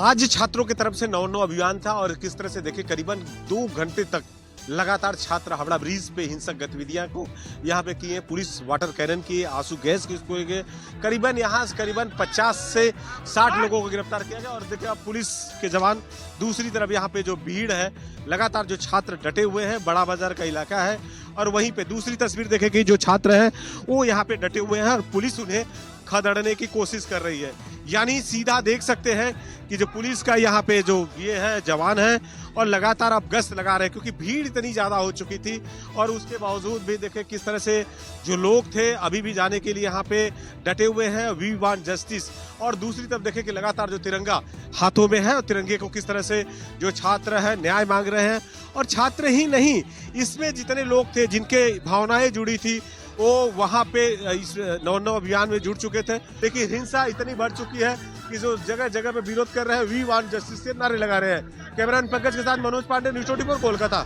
आज छात्रों की तरफ से नौ अभियान था और किस तरह से देखिए करीबन 2 घंटे तक लगातार छात्र हावड़ा ब्रिज पे हिंसक गतिविधियां को यहाँ पे किए। पुलिस वाटर कैनन की, आंसू गैस की इसको गए। करीबन यहाँ से करीबन 50 से 60 लोगों को गिरफ्तार किया गया। और देखिए अब पुलिस के जवान दूसरी तरफ यहाँ पे जो भीड़ है, लगातार जो छात्र डटे हुए हैं, बड़ा बाजार का इलाका है। और वहीं पे दूसरी तस्वीर देखें जो छात्र हैं वो यहाँ पे डटे हुए हैं और पुलिस उन्हें खदेड़ने की कोशिश कर रही है। यानी सीधा देख सकते हैं कि जो पुलिस का यहाँ पे जो ये है जवान है और लगातार अब गश्त लगा रहे हैं, क्योंकि भीड़ इतनी ज्यादा हो चुकी थी। और उसके बावजूद भी देखें किस तरह से जो लोग थे अभी भी जाने के लिए यहाँ पे डटे हुए हैं। We want justice. और दूसरी तरफ देखें कि लगातार जो तिरंगा हाथों में है और तिरंगे को किस तरह से जो छात्र है न्याय मांग रहे हैं। और छात्र ही नहीं, इसमें जितने लोग थे जिनके भावनाएं जुड़ी थी वो वहां पे इस नौ अभियान में जुड़ चुके थे। लेकिन हिंसा इतनी बढ़ चुकी है कि जो जगह जगह पे विरोध कर रहे हैं, वी वांट जस्टिस के नारे लगा रहे हैं। कैमरामैन पंकज के साथ मनोज पांडे, न्यूज़ 24 कोलकाता।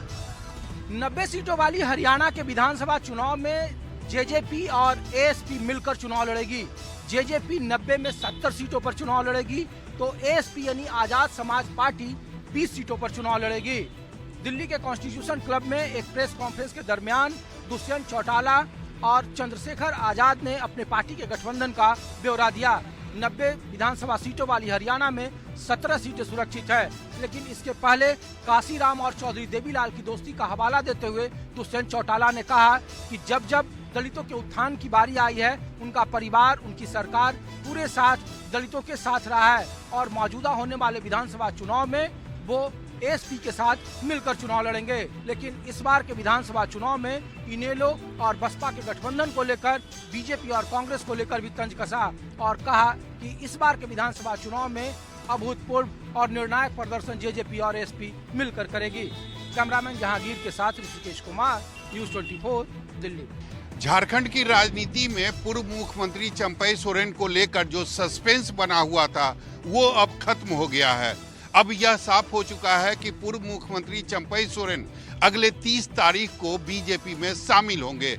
90 सीटों वाली हरियाणा के विधानसभा चुनाव में जेजेपी और एएसपी मिलकर चुनाव लड़ेगी। जेजेपी 90 में 70 सीटों पर चुनाव लड़ेगी तो एएसपी यानी आजाद समाज पार्टी 20 सीटों पर चुनाव लड़ेगी। दिल्ली के कॉन्स्टिट्यूशन क्लब में एक प्रेस कॉन्फ्रेंस के दरमियान दुष्यंत चौटाला और चंद्रशेखर आजाद ने अपने पार्टी के गठबंधन का ब्यौरा दिया। 90 विधानसभा सीटों वाली हरियाणा में 17 सीटें सुरक्षित है। लेकिन इसके पहले काशीराम और चौधरी देवीलाल की दोस्ती का हवाला देते हुए दुष्यंत चौटाला ने कहा कि जब जब दलितों के उत्थान की बारी आई है, उनका परिवार, उनकी सरकार पूरे साथ दलितों के साथ रहा है और मौजूदा होने वाले विधानसभा चुनाव में वो एएसपी के साथ मिलकर चुनाव लड़ेंगे। लेकिन इस बार के विधानसभा चुनाव में इनेलो और बसपा के गठबंधन को लेकर बीजेपी और कांग्रेस को लेकर भी तंज कसा और कहा कि इस बार के विधानसभा चुनाव में अभूतपूर्व और निर्णायक प्रदर्शन जेजेपी और एएसपी मिलकर करेगी। कैमरामैन जहांगीर के साथ ऋषिकेश कुमार, न्यूज़ 24 दिल्ली। झारखंड की राजनीति में पूर्व मुख्यमंत्री चंपई सोरेन को लेकर जो सस्पेंस बना हुआ था वो अब खत्म हो गया है। अब यह साफ हो चुका है कि पूर्व मुख्यमंत्री चंपई सोरेन अगले 30 तारीख को बीजेपी में शामिल होंगे।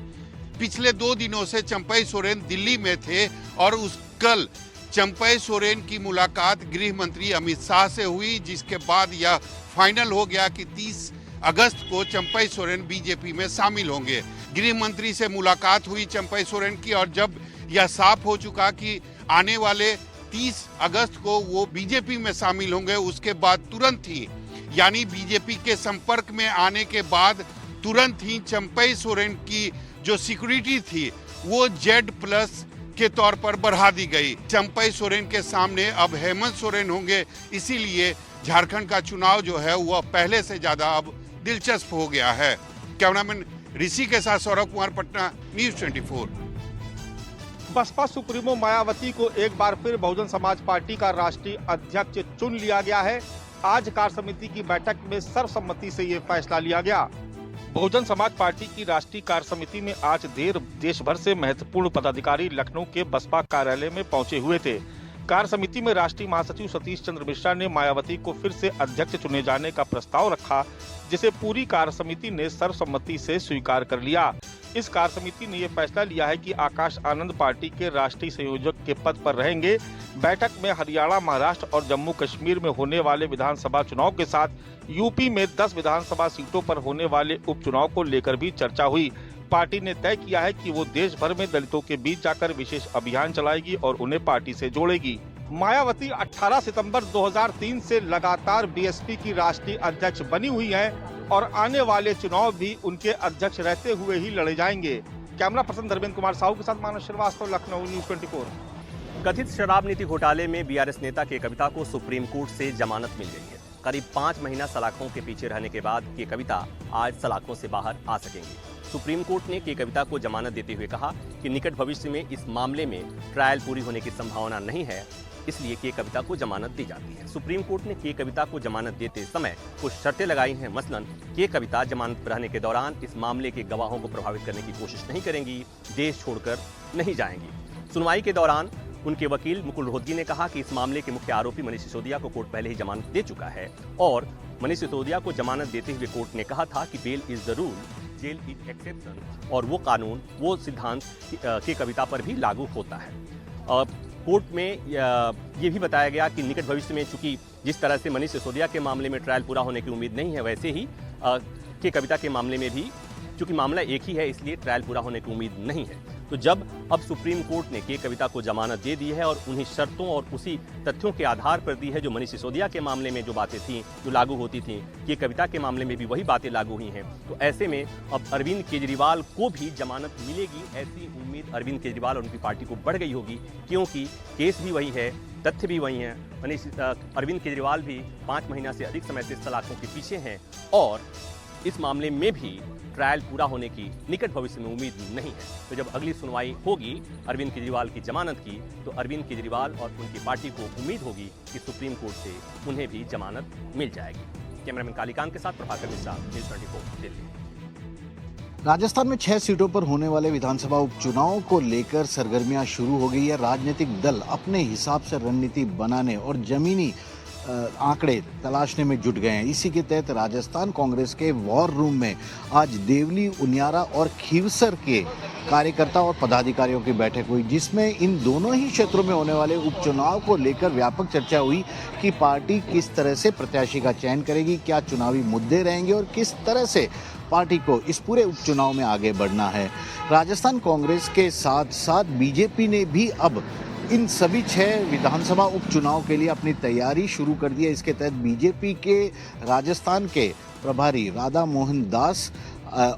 पिछले 2 दिनों से चंपई सोरेन दिल्ली में थे और कल चंपई सोरेन की मुलाकात गृह मंत्री अमित शाह से हुई, जिसके बाद यह फाइनल हो गया कि 30 अगस्त को चंपई सोरेन बीजेपी में शामिल होंगे। गृह मंत्री से मुलाकात हुई चंपई सोरेन की और जब यह साफ हो चुका कि आने वाले 30 अगस्त को वो बीजेपी में शामिल होंगे, उसके बाद तुरंत ही यानी बीजेपी के संपर्क में आने के बाद तुरंत ही चंपई सोरेन की जो सिक्योरिटी थी वो Z+ के तौर पर बढ़ा दी गई। चंपई सोरेन के सामने अब हेमंत सोरेन होंगे, इसीलिए झारखंड का चुनाव जो है वह पहले से ज्यादा अब दिलचस्प हो गया है। कैमरामैन ऋषि के साथ सौरभ कुमार, पटना, न्यूज़ 24। बसपा सुप्रीमो मायावती को एक बार फिर बहुजन समाज पार्टी का राष्ट्रीय अध्यक्ष चुन लिया गया है। आज कार्य समिति की बैठक में सर्वसम्मति से ये फैसला लिया गया। बहुजन समाज पार्टी की राष्ट्रीय कार्य समिति में आज देर देश भर से महत्वपूर्ण पदाधिकारी लखनऊ के बसपा कार्यालय में पहुंचे हुए थे। कार्य समिति में राष्ट्रीय महासचिव सतीश चंद्र मिश्रा ने मायावती को फिर से अध्यक्ष चुने जाने का प्रस्ताव रखा, जिसे पूरी कार्य समिति ने सर्वसम्मति से स्वीकार कर लिया। इस कार्य समिति ने यह फैसला लिया है कि आकाश आनंद पार्टी के राष्ट्रीय संयोजक के पद पर रहेंगे। बैठक में हरियाणा, महाराष्ट्र और जम्मू कश्मीर में होने वाले विधानसभा चुनाव के साथ यूपी में 10 विधानसभा सीटों पर होने वाले उपचुनाव को लेकर भी चर्चा हुई। पार्टी ने तय किया है कि वो देश भर में दलितों के बीच जाकर विशेष अभियान चलाएगी और उन्हें पार्टी से जोड़ेगी। मायावती 18 सितंबर 2003 से लगातार बीएसपी की राष्ट्रीय अध्यक्ष बनी हुई हैं और आने वाले चुनाव भी उनके अध्यक्ष रहते हुए ही लड़े जाएंगे। कैमरा पर्सन धर्मेंद्र कुमार साहू के साथ मानस श्रीवास्तव, लखनऊ, न्यूज़ 24। कथित शराब नीति घोटाले में बीआरएस नेता के कविता को सुप्रीम कोर्ट से जमानत मिल गई है। करीब 5 महीना सलाखों के पीछे रहने के बाद के कविता आज सलाखों से बाहर आ सकेंगे। सुप्रीम कोर्ट ने के कविता को जमानत देते हुए कहा कि निकट भविष्य में इस मामले में ट्रायल पूरी होने की संभावना नहीं है, इसलिए के कविता को जमानत दी जाती है। सुप्रीम कोर्ट ने के कविता को जमानत देते समय कुछ शर्तें लगाई हैं। मसलन के कविता जमानत पर रहने के दौरान इस मामले के गवाहों को प्रभावित करने की कोशिश नहीं करेंगी, देश छोड़कर नहीं जाएंगी। सुनवाई के दौरान उनके वकील मुकुल रोहतगी ने कहा कि इस मामले के मुख्य आरोपी मनीष सिसोदिया को कोर्ट पहले ही जमानत दे चुका है और मनीष सिसोदिया को जमानत देते हुए कोर्ट ने कहा था कि bail is the rule, jail is exception, और वो कानून, वो सिद्धांत के कविता पर भी लागू होता है। कोर्ट में ये भी बताया गया कि निकट भविष्य में, चूंकि जिस तरह से मनीष सिसोदिया के मामले में ट्रायल पूरा होने की उम्मीद नहीं है, वैसे ही के कविता के मामले में भी चूंकि मामला एक ही है, इसलिए ट्रायल पूरा होने की उम्मीद नहीं है। तो जब अब सुप्रीम कोर्ट ने के कविता को जमानत दे दी है और उन्हीं शर्तों और उसी तथ्यों के आधार पर दी है जो मनीष सिसोदिया के मामले में जो बातें थीं, जो लागू होती थीं, के कविता के मामले में भी वही बातें लागू हुई हैं, तो ऐसे में अब अरविंद केजरीवाल को भी जमानत मिलेगी, ऐसी उम्मीद अरविंद केजरीवाल और उनकी पार्टी को बढ़ गई होगी, क्योंकि केस भी वही है, तथ्य भी वही हैं। अरविंद केजरीवाल भी 5 महीना से अधिक समय से सलाखों के पीछे हैं और इस मामले में भी ट्रायल पूरा होने की निकट भविष्य में उम्मीद नहीं है। तो जब अगली सुनवाई होगी अरविंद केजरीवाल की जमानत की, तो अरविंद केजरीवाल और उनकी पार्टी को उम्मीद होगी कि सुप्रीम कोर्ट से उन्हें भी जमानत मिल जाएगी। कैमरामैन कालीकांत के साथ प्रभाकर मिश्रा, न्यूज़ 24 दिल्ली। राजस्थान में 6 सीटों पर होने वाले विधानसभा उपचुनाव को लेकर सरगर्मियां शुरू हो गई है। राजनीतिक दल अपने हिसाब से रणनीति बनाने और जमीनी आंकड़े तलाशने में जुट गए हैं। इसी के तहत राजस्थान कांग्रेस के वॉर रूम में आज देवली, उनियारा और खीवसर के कार्यकर्ता और पदाधिकारियों की बैठक हुई, जिसमें इन दोनों ही क्षेत्रों में होने वाले उपचुनाव को लेकर व्यापक चर्चा हुई कि पार्टी किस तरह से प्रत्याशी का चयन करेगी, क्या चुनावी मुद्दे रहेंगे और किस तरह से पार्टी को इस पूरे उपचुनाव में आगे बढ़ना है। राजस्थान कांग्रेस के साथ साथ बीजेपी ने भी अब इन सभी 6 विधानसभा उपचुनाव के लिए अपनी तैयारी शुरू कर दी है। इसके तहत बीजेपी के राजस्थान के प्रभारी राधा मोहन दास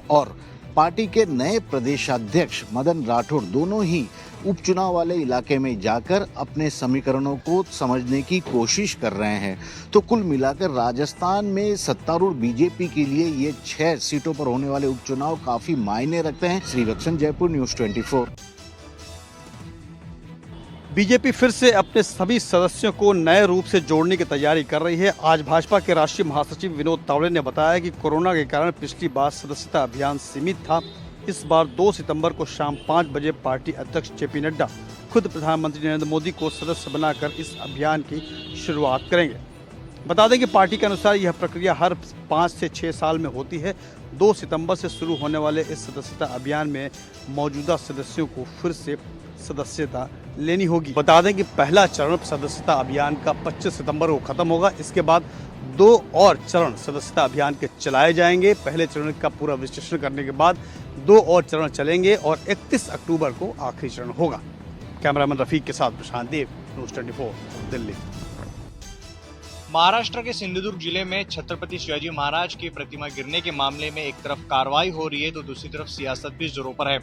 और पार्टी के नए प्रदेशाध्यक्ष मदन राठौड़ दोनों ही उपचुनाव वाले इलाके में जाकर अपने समीकरणों को समझने की कोशिश कर रहे हैं। तो कुल मिलाकर राजस्थान में सत्तारूढ़ बीजेपी के लिए ये 6 सीटों पर होने वाले उपचुनाव काफी मायने रखते हैं। श्रीवत्सन, जयपुर, न्यूज़ 24। बीजेपी फिर से अपने सभी सदस्यों को नए रूप से जोड़ने की तैयारी कर रही है। आज भाजपा के राष्ट्रीय महासचिव विनोद तावड़े ने बताया कि कोरोना के कारण पिछली बार सदस्यता अभियान सीमित था। इस बार 2 सितंबर को शाम 5 बजे पार्टी अध्यक्ष जेपी नड्डा खुद प्रधानमंत्री नरेंद्र मोदी को सदस्य बनाकर इस अभियान की शुरुआत करेंगे। बता दें कि पार्टी के अनुसार यह प्रक्रिया हर 5 से 6 साल में होती है। 2 सितंबर से शुरू होने वाले इस सदस्यता अभियान में मौजूदा सदस्यों को फिर से सदस्यता लेनी होगी। बता दें कि पहला चरण सदस्यता अभियान का 25 सितंबर को खत्म होगा। इसके बाद 2 और चरण सदस्यता अभियान के चलाए जाएंगे। पहले चरण का पूरा विश्लेषण करने के बाद 2 और चरण चलेंगे और 31 अक्टूबर को आखिरी चरण होगा। कैमरामैन रफीक के साथ प्रशांत देव, न्यूज़ 24, दिल्ली। महाराष्ट्र के सिंधुदुर्ग जिले में छत्रपति शिवाजी महाराज की प्रतिमा गिरने के मामले में एक तरफ कार्रवाई हो रही है तो दूसरी तरफ सियासत भी जोरों पर है।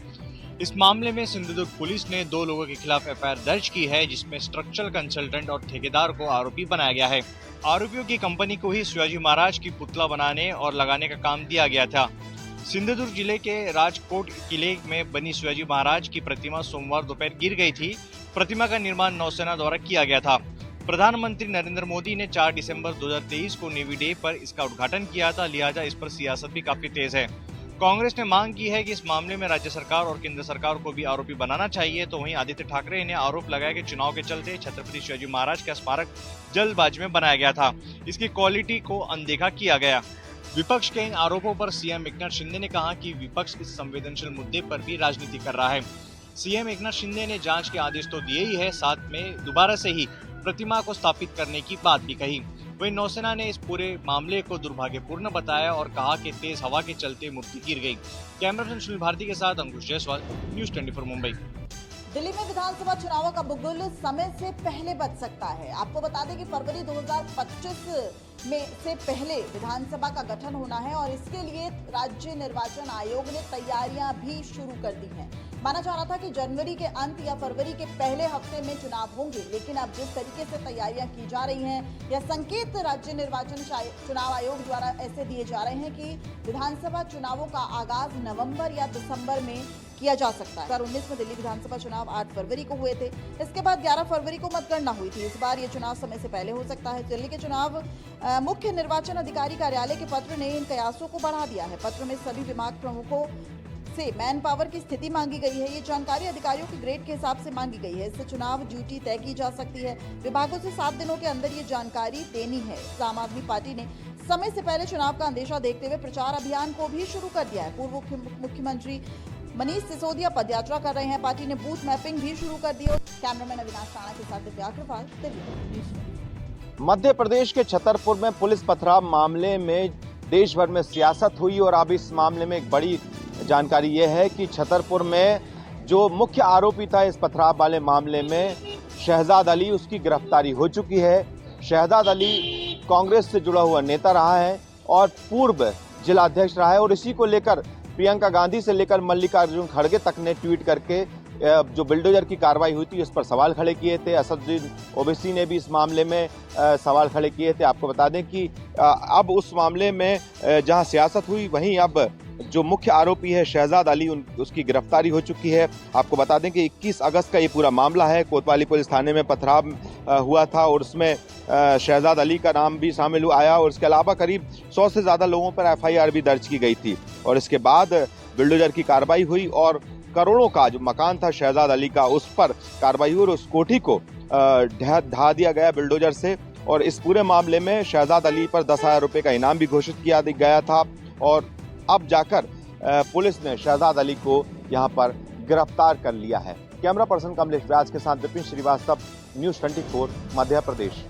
इस मामले में सिंधुदुर्ग पुलिस ने 2 लोगों के खिलाफ एफआईआर दर्ज की है, जिसमें स्ट्रक्चरल कंसल्टेंट और ठेकेदार को आरोपी बनाया गया है। आरोपियों की कंपनी को ही शिवाजी महाराज की पुतला बनाने और लगाने का काम दिया गया था। सिंधुदुर्ग जिले के राजकोट किले में बनी शिवाजी महाराज की प्रतिमा सोमवार दोपहर गिर गई थी। प्रतिमा का निर्माण नौसेना द्वारा किया गया था। प्रधानमंत्री नरेंद्र मोदी ने 4 दिसंबर 2023 को नेवी डे पर इसका उद्घाटन किया था, लिहाजा इस पर सियासत भी काफी तेज है। कांग्रेस ने मांग की है कि इस मामले में राज्य सरकार और केंद्र सरकार को भी आरोपी बनाना चाहिए। तो वहीं आदित्य ठाकरे ने आरोप लगाया कि चुनाव के चलते छत्रपति शिवाजी महाराज का स्मारक जल्दबाजी में बनाया गया था, इसकी क्वालिटी को अनदेखा किया गया। विपक्ष के इन आरोपों पर सीएम एकनाथ शिंदे ने कहा कि विपक्ष इस संवेदनशील मुद्दे पर भी राजनीति कर रहा है। सीएम एकनाथ शिंदे ने जांच के आदेश तो दिए ही है, साथ में दोबारा से ही प्रतिमा को स्थापित करने की बात भी कही। वहीं नौसेना ने इस पूरे मामले को दुर्भाग्यपूर्ण बताया और कहा कि तेज हवा के चलते मूर्ति गिर गई। कैमरामैन सुनील भारती के साथ अंकुश जायसवाल, न्यूज़ 24 मुंबई। दिल्ली में विधानसभा चुनावों का बुलबुल समय से पहले बज सकता है। आपको बता दें कि फरवरी 2025 में से पहले विधानसभा का गठन होना है और इसके लिए राज्य निर्वाचन आयोग ने तैयारियां भी शुरू कर दी हैं। माना जा रहा था कि जनवरी के अंत या फरवरी के पहले हफ्ते में चुनाव होंगे, लेकिन अब जिस तरीके से तैयारियां की जा रही हैं या संकेत राज्य निर्वाचन चुनाव आयोग द्वारा ऐसे दिए जा रहे हैं कि विधानसभा चुनावों का आगाज नवंबर या दिसंबर में किया जा सकता है। 2019 में दिल्ली विधानसभा चुनाव 8 फरवरी को हुए थे। इसके बाद 11 फरवरी को मतगणना हुई थी। इस बार ये चुनाव समय से पहले हो सकता है। दिल्ली के चुनाव मुख्य निर्वाचन अधिकारी कार्यालय के पत्र ने इन कयासों को बढ़ा दिया है। पत्र में सभी विभाग प्रमुखों से मैन पावर की स्थिति मांगी गई है। ये जानकारी अधिकारियों के ग्रेड के हिसाब से मांगी गई है। इससे चुनाव ड्यूटी तय की जा सकती है। विभागों से 7 दिनों के अंदर ये जानकारी देनी है। आम आदमी पार्टी ने समय से पहले चुनाव का अंदेशा देखते हुए प्रचार अभियान को भी शुरू कर दिया है। पूर्व मुख्यमंत्री मनीष सिसोदिया पदयात्रा कर रहे हैं। पार्टी ने बूथ मैपिंग भी शुरू कर दी है। कैमरामैन अविनाश राणा के साथ दिव्या अग्रवाल, दिल्ली। मध्य प्रदेश के छतरपुर में पुलिस पथराव मामले में देश भर में सियासत हुई और अब इस मामले में एक बड़ी जानकारी यह है कि छतरपुर में जो मुख्य आरोपी था इस पथराव वाले मामले में शहजाद अली, उसकी गिरफ्तारी हो चुकी है। शहजाद अली कांग्रेस से जुड़ा हुआ नेता रहा है और पूर्व जिला अध्यक्ष रहा है और इसी को लेकर प्रियंका गांधी से लेकर मल्लिकार्जुन खड़गे तक ने ट्वीट करके जो बिल्डोजर की कार्रवाई हुई थी उस पर सवाल खड़े किए थे। असदुद्दीन ओवैसी ने भी इस मामले में सवाल खड़े किए थे। आपको बता दें कि अब उस मामले में जहां सियासत हुई वहीं अब जो मुख्य आरोपी है शहजाद अली उसकी गिरफ्तारी हो चुकी है। आपको बता दें कि 21 अगस्त का ये पूरा मामला है। कोतवाली पुलिस थाने में पथराव हुआ था और उसमें शहजाद अली का नाम भी शामिल आया और इसके अलावा करीब 100 से ज़्यादा लोगों पर FIR भी दर्ज की गई थी और इसके बाद बिल्डोजर की कार्रवाई हुई और करोड़ों का जो मकान था शहजाद अली का उस पर कार्रवाई हुई और उस कोठी को ढा दिया गया बिल्डोजर से। और इस पूरे मामले में शहजाद अली पर 10,000 रुपये का इनाम भी घोषित किया गया था और अब जाकर पुलिस ने शहजाद अली को यहां पर गिरफ्तार कर लिया है। कैमरा पर्सन कमलेश व्यास के साथ विपिन श्रीवास्तव, न्यूज़ 24 मध्य प्रदेश।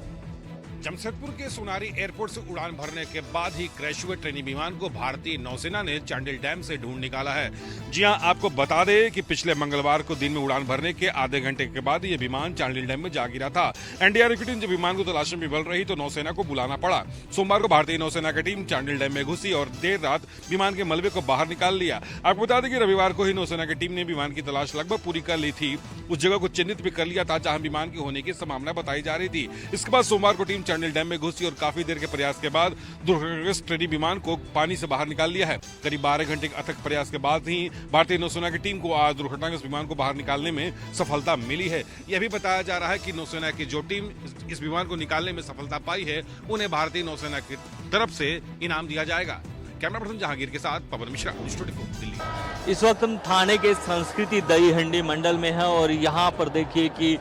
जमशेदपुर के सोनारी एयरपोर्ट से उड़ान भरने के बाद ही क्रैश हुए ट्रेनी विमान को भारतीय नौसेना ने चांडिल डैम से ढूंढ निकाला है। जी हां, आपको बता दें कि पिछले मंगलवार को दिन में उड़ान भरने के आधे घंटे के बाद ये विमान चांडिल डैम में जा गिरा था। एनडीआरएफ की टीम जब विमान को तलाशने में विफल रही तो नौसेना को बुलाना पड़ा। सोमवार को भारतीय नौसेना की टीम चांडिल डैम में घुसी और देर रात विमान के मलबे को बाहर निकाल लिया। आपको बता दें कि रविवार को ही नौसेना की टीम ने विमान की तलाश लगभग पूरी कर ली थी। उस जगह को चिन्हित भी कर लिया था जहां विमान की होने की संभावना बताई जा रही थी। इसके बाद सोमवार को टीम चांडिल डैम में घुसी और काफी देर के प्रयास के बाद दुर्घटनाग्रस्त ट्रेनी विमान को पानी से बाहर निकाल लिया है। करीब 12 घंटे के अथक प्रयास के बाद ही भारतीय नौसेना की टीम को आज दुर्घटनाग्रस्त विमान को बाहर निकालने में सफलता मिली है। यह भी बताया जा रहा है कि नौसेना की जो टीम इस विमान को निकालने में सफलता पाई है उन्हें भारतीय नौसेना की तरफ से इनाम दिया जाएगा। कैमरा पर्सन जहांगीर के साथ पवन मिश्रा, न्यूज़ 24 दिल्ली। इस वक्त हम थाने के संस्कृति दही हंडी मंडल में हैं और यहाँ पर देखिए कि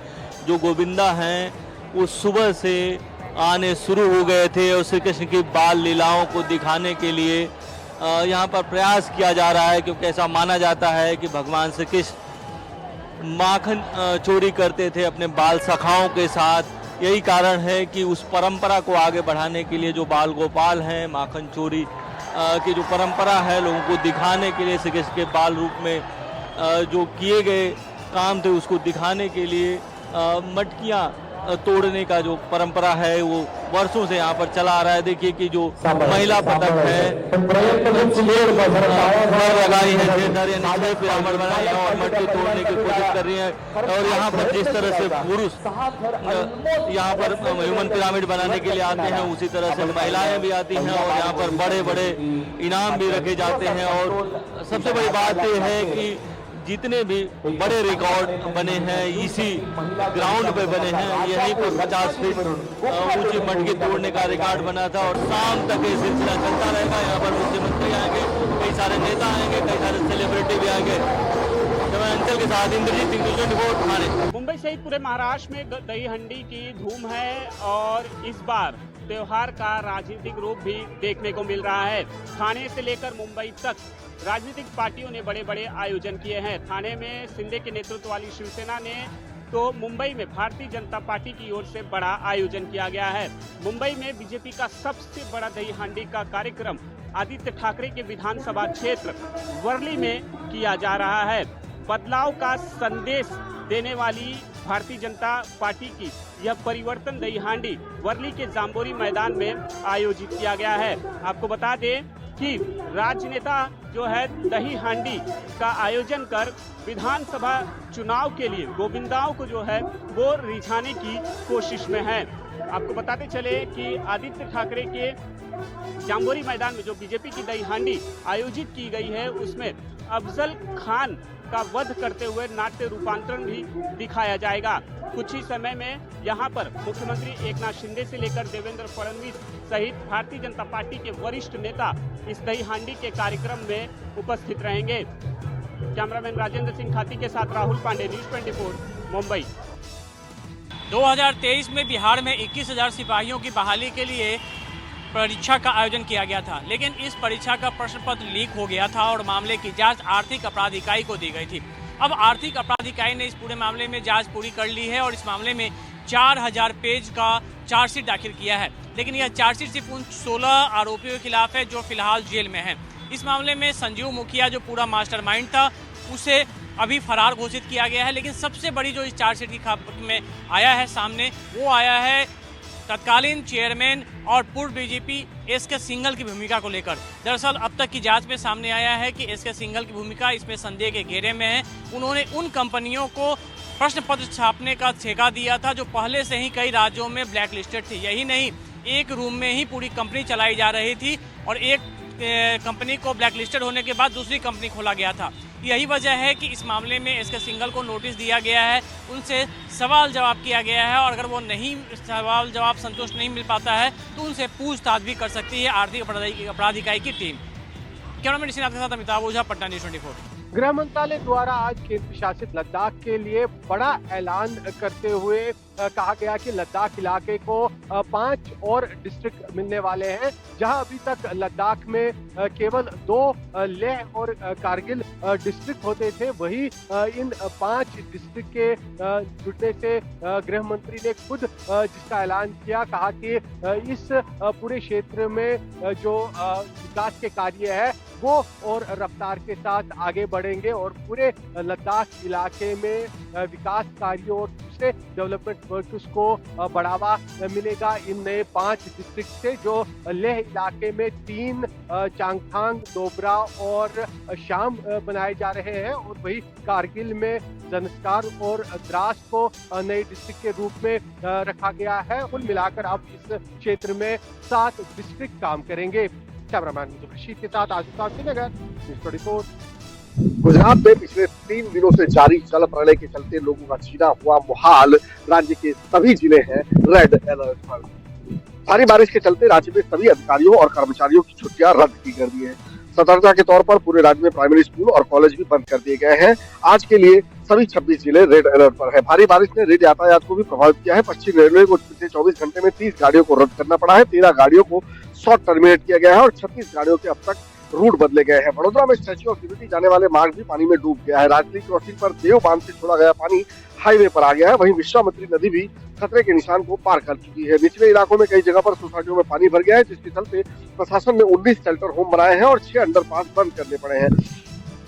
जो गोविंदा हैं वो सुबह से आने शुरू हो गए थे और श्री कृष्ण की बाल लीलाओं को दिखाने के लिए यहाँ पर प्रयास किया जा रहा है, क्योंकि ऐसा माना जाता है कि भगवान श्री कृष्ण माखन चोरी करते थे अपने बाल सखाओं के साथ। यही कारण है कि उस परंपरा को आगे बढ़ाने के लिए जो बाल गोपाल हैं, माखन चोरी की जो परंपरा है लोगों को दिखाने के लिए श्री कृष्ण के बाल रूप में जो किए गए काम थे उसको दिखाने के लिए मटकियाँ तोड़ने का जो परंपरा है वो वर्षों से यहाँ पर चला आ रहा है। देखिए कि जो महिला पतंग है लगाई है, पिरामिड बनाई है और मटकी तोड़ने की कोशिश कर रही है। और यहाँ पर जिस तरह से पुरुष यहाँ पर ह्यूमन पिरामिड बनाने के लिए आते हैं उसी तरह से महिलाएं भी आती हैं और यहाँ पर बड़े बड़े इनाम भी रखे जाते हैं। और सबसे बड़ी बात यह है कि जितने भी बड़े रिकॉर्ड बने हैं इसी ग्राउंड पे बने हैं। यहीं पर 50 फीट ऊंची मटकी तोड़ने का रिकॉर्ड बना था और शाम तक ये सिलसिला चलता रहेगा। यहाँ पर मुख्यमंत्री आएंगे, कई सारे नेता आएंगे, कई सारे सेलिब्रिटी भी आएंगे। अंचल के साथ इंद्रजीत सिंह, न्यूज़ 24 थाने। मुंबई सहित पूरे महाराष्ट्र में दही हंडी की धूम है और इस बार त्योहार का राजनीतिक रूप भी देखने को मिल रहा है। थाने से लेकर मुंबई तक राजनीतिक पार्टियों ने बड़े बड़े आयोजन किए हैं। थाने में शिंदे के नेतृत्व वाली शिवसेना ने तो मुंबई में भारतीय जनता पार्टी की ओर से बड़ा आयोजन किया गया है। मुंबई में बीजेपी का सबसे बड़ा दही हांडी का कार्यक्रम आदित्य ठाकरे के विधानसभा क्षेत्र वर्ली में किया जा रहा है। बदलाव का संदेश देने वाली भारतीय जनता पार्टी की यह परिवर्तन दही हांडी वर्ली के जाम्बोरी मैदान में आयोजित किया गया है। आपको बता दें कि राजनेता जो है दही हांडी का आयोजन कर विधानसभा चुनाव के लिए गोविंदाओं को जो है वो रिझाने की कोशिश में है। आपको बताते चले कि आदित्य ठाकरे के जाम्बोरी मैदान में जो बीजेपी की दही हांडी आयोजित की गई है उसमें अफजल खान का वध करते हुए नाट्य रूपांतरण भी दिखाया जाएगा। कुछ ही समय में यहाँ पर मुख्यमंत्री एकनाथ शिंदे से लेकर देवेंद्र फडणवीस सहित भारतीय जनता पार्टी के वरिष्ठ नेता इस दही हांडी के कार्यक्रम में उपस्थित रहेंगे। कैमरामैन राजेंद्र सिंह खाती के साथ राहुल पांडे, न्यूज़ 24 मुंबई। 2023 में बिहार में 21,000 सिपाहियों की बहाली के लिए परीक्षा का आयोजन किया गया था, लेकिन इस परीक्षा का प्रश्न पत्र लीक हो गया था और मामले की जांच आर्थिक अपराध इकाई को दी गई थी। अब आर्थिक अपराध इकाई ने इस पूरे मामले में जांच पूरी कर ली है और इस मामले में 4000 पेज का चार्जशीट दाखिल किया है, लेकिन यह चार्जशीट सिर्फ उन 16 आरोपियों के खिलाफ है जो फिलहाल जेल में हैं। इस मामले में संजीव मुखिया जो पूरा मास्टरमाइंड था उसे अभी फरार घोषित किया गया है, लेकिन सबसे बड़ी जो इस चार्जशीट की में आया है सामने वो आया है तत्कालीन चेयरमैन और पूर्व डीजीपी एसके सिंघल की भूमिका को लेकर। दरअसल अब तक की जांच में सामने आया है कि एसके सिंघल की भूमिका इसमें संदेह के घेरे में है। उन्होंने उन कंपनियों को प्रश्न पत्र छापने का ठेका दिया था जो पहले से ही कई राज्यों में ब्लैक लिस्टेड थी। यही नहीं, एक रूम में ही पूरी कंपनी चलाई जा रही थी और एक कंपनी को ब्लैक लिस्टेड होने के बाद दूसरी कंपनी खोला गया था। यही वजह है कि इस मामले में एसके सिंघल को नोटिस दिया गया है, उनसे सवाल जवाब किया गया है और अगर वो नहीं सवाल जवाब संतुष्ट नहीं मिल पाता है तो उनसे पूछताछ भी कर सकती है आर्थिक अपराध इकाई की टीम। कैमरामैन निशिनाथ के साथ अमिताभ ओझा, पटना न्यूज़ 24। गृह मंत्रालय द्वारा आज केंद्र शासित लद्दाख के लिए बड़ा ऐलान करते हुए कहा गया कि लद्दाख इलाके को 5 और डिस्ट्रिक्ट मिलने वाले हैं। जहां अभी तक लद्दाख में केवल 2 लेह और कारगिल डिस्ट्रिक्ट होते थे, वही इन 5 डिस्ट्रिक्ट के जुड़ने से गृह मंत्री ने खुद जिसका ऐलान किया, कहा कि इस पूरे क्षेत्र में जो विकास के कार्य है वो और रफ्तार के साथ आगे बढ़ेंगे और पूरे लद्दाख इलाके में विकास कार्यों और दूसरे डेवलपमेंट वर्क्स को बढ़ावा मिलेगा। इन नए 5 डिस्ट्रिक्ट से जो लेह इलाके में 3 चांगथांग, डोबरा और शाम बनाए जा रहे हैं और वही कारगिल में ज़ंस्कार और द्रास को नए डिस्ट्रिक्ट के रूप में रखा गया है। कुल मिलाकर अब इस क्षेत्र में 7 डिस्ट्रिक्ट काम करेंगे। कैमरामैन रशीद के साथ आजूका श्रीनगर, न्यूज़ 24। गुजरात में पिछले 3 दिनों से जारी जल प्रलय के चलते लोगों का जीना हुआ मुहाल। राज्य के सभी जिले हैं रेड अलर्ट पर। भारी बारिश के चलते राज्य में सभी अधिकारियों और कर्मचारियों की छुट्टियां रद्द की कर दी है। सतर्कता के तौर पर पूरे राज्य में प्राइमरी स्कूल और कॉलेज भी बंद कर दिए गए हैं। आज के लिए सभी 26 जिले रेड अलर्ट पर है। भारी बारिश ने रेल यातायात को भी प्रभावित किया है। पश्चिम रेलवे को पिछले 24 घंटे में 30 गाड़ियों को रद्द करना पड़ा है। 13 गाड़ियों को शॉर्ट टर्मिनेट किया गया है और 36 गाड़ियों के अब तक रूट बदले गए हैं। वडोदरा में स्टैच्यू ऑफ यूनिटी जाने वाले मार्ग भी पानी में डूब गया है। राजगीर क्रॉसिंग पर देव बांध से छोड़ा गया पानी हाईवे पर आ गया है। वहीं विश्वामित्री नदी भी खतरे के निशान को पार कर चुकी है। निचले इलाकों में कई जगह पर सोसाइटियों में पानी भर गया है, जिसके चलते प्रशासन ने 19 शेल्टर होम बनाए हैं और 6 अंडरपास बंद करने पड़े हैं।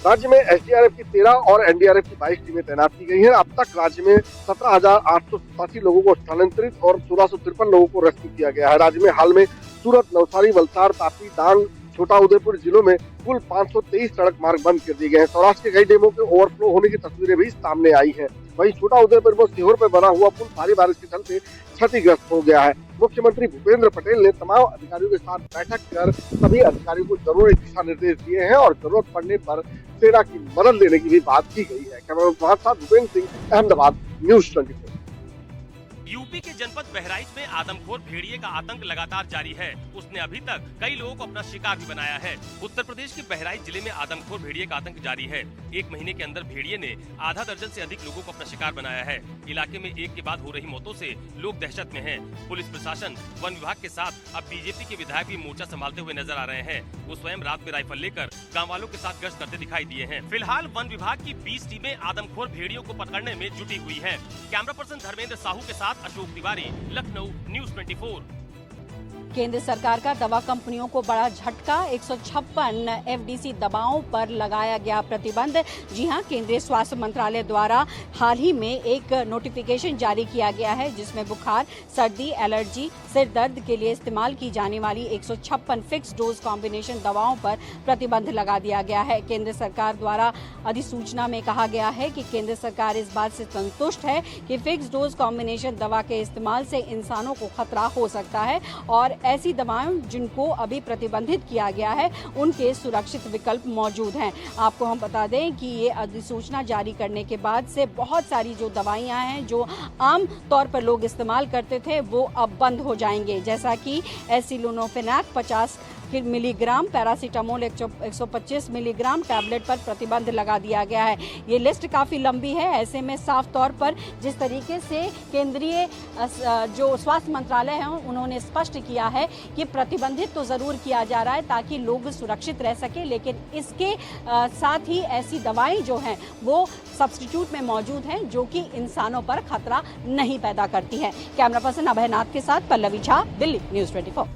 राज्य में एसडीआरएफ की 13 और एनडीआरएफ की 22 टीमें तैनात की गई हैं। अब तक राज्य में 17,887 लोगों को स्थानांतरित और 1653 लोगों को रेस्क्यू किया गया है। राज्य में हाल में सूरत, नवसारी, वलसाड़, तापी, डांग, छोटा उदयपुर जिलों में कुल 523 सड़क मार्ग बंद कर दिए गए हैं। सौराष्ट्र के कई डेमों के ओवरफ्लो होने की तस्वीरें भी सामने आई हैं। वहीं छोटा उदयपुर व सीहोर पर बना हुआ पुल भारी बारिश के चलते क्षतिग्रस्त हो गया है। मुख्यमंत्री भूपेंद्र पटेल ने तमाम अधिकारियों के साथ बैठक कर सभी अधिकारियों को जरूरी दिशा निर्देश दिए हैं और जरूरत पड़ने पर सेना की मदद लेने की भी बात की गई है। कैमरा साथ भूपेंद्र सिंह, अहमदाबाद, न्यूज़ 24। यूपी के जनपद बहराइच में आदमखोर भेड़िए का आतंक लगातार जारी है। उसने अभी तक कई लोगों को अपना शिकार भी बनाया है। उत्तर प्रदेश के बहराइच जिले में आदमखोर भेड़िए का आतंक जारी है। 1 महीने के अंदर भेड़िए ने आधा दर्जन से अधिक लोगों को अपना शिकार बनाया है। इलाके में एक के बाद हो रही मौतों से लोग दहशत में हैं। पुलिस प्रशासन, वन विभाग के साथ अब बीजेपी के विधायक भी मोर्चा संभालते हुए नजर आ रहे हैं। वो स्वयं रात में राइफल लेकर गाँव वालों के साथ गश्त करते दिखाई दिए हैं। फिलहाल वन विभाग की 20 टीमें आदमखोर भेड़ियों को पकड़ने में जुटी हुई है। कैमरा पर्सन धर्मेंद्र साहू के साथ अशोक तिवारी, लखनऊ, न्यूज़ 24। केंद्र सरकार का दवा कंपनियों को बड़ा झटका। 156 एफडीसी दवाओं पर लगाया गया प्रतिबंध। जी हां, केंद्रीय स्वास्थ्य मंत्रालय द्वारा हाल ही में एक नोटिफिकेशन जारी किया गया है जिसमें बुखार, सर्दी, एलर्जी, सिर दर्द के लिए इस्तेमाल की जाने वाली 156 फिक्स डोज कॉम्बिनेशन दवाओं पर प्रतिबंध लगा दिया गया है। केंद्र सरकार द्वारा अधिसूचना में कहा गया है कि केंद्र सरकार इस बात से संतुष्ट है कि फिक्स डोज कॉम्बिनेशन दवा के इस्तेमाल से इंसानों को खतरा हो सकता है और ऐसी दवाएं जिनको अभी प्रतिबंधित किया गया है उनके सुरक्षित विकल्प मौजूद हैं। आपको हम बता दें कि ये अधिसूचना जारी करने के बाद से बहुत सारी जो दवाइयां हैं जो आम तौर पर लोग इस्तेमाल करते थे वो अब बंद हो जाएंगे, जैसा कि एसिलोनोफेनाक 50 मिलीग्राम, पैरासीटामोल 125 मिलीग्राम टैबलेट पर प्रतिबंध लगा दिया गया है। ये लिस्ट काफ़ी लंबी है। ऐसे में साफ तौर पर जिस तरीके से केंद्रीय जो स्वास्थ्य मंत्रालय है उन्होंने स्पष्ट किया है कि प्रतिबंधित तो ज़रूर किया जा रहा है ताकि लोग सुरक्षित रह सके, लेकिन इसके साथ ही ऐसी दवाएं जो हैं वो सब्स्टिट्यूट में मौजूद हैं जो कि इंसानों पर खतरा नहीं पैदा करती है। कैमरा पर्सन अभयनाथ के साथ पल्लवी झा, दिल्ली न्यूज़ 24।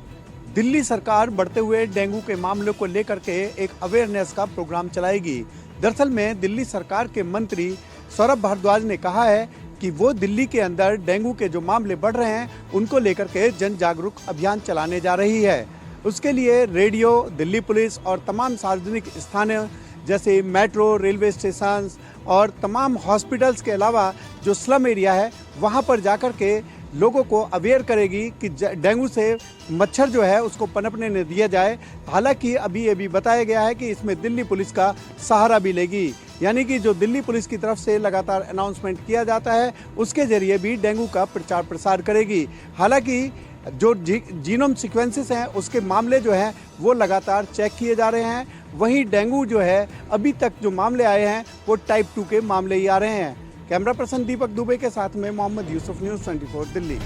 दिल्ली सरकार बढ़ते हुए डेंगू के मामलों को लेकर के एक अवेयरनेस का प्रोग्राम चलाएगी। दरअसल में दिल्ली सरकार के मंत्री सौरभ भारद्वाज ने कहा है कि वो दिल्ली के अंदर डेंगू के जो मामले बढ़ रहे हैं उनको लेकर के जन जागरूक अभियान चलाने जा रही है। उसके लिए रेडियो, दिल्ली पुलिस और तमाम सार्वजनिक स्थानों जैसे मेट्रो, रेलवे स्टेशन और तमाम हॉस्पिटल्स के अलावा जो स्लम एरिया है वहाँ पर जाकर के लोगों को अवेयर करेगी कि डेंगू से मच्छर जो है उसको पनपने न दिया जाए। हालांकि अभी ये भी बताया गया है कि इसमें दिल्ली पुलिस का सहारा भी लेगी, यानी कि जो दिल्ली पुलिस की तरफ से लगातार अनाउंसमेंट किया जाता है उसके जरिए भी डेंगू का प्रचार प्रसार करेगी। हालांकि जो जीनोम सीक्वेंसेस हैं उसके मामले जो हैं वो लगातार चेक किए जा रहे हैं। वहीं डेंगू जो है अभी तक जो मामले आए हैं वो टाइप 2 के मामले ही आ रहे हैं। कैमरा पर्सन दीपक दुबे के साथ में मोहम्मद यूसुफ, न्यूज़ 24 दिल्ली।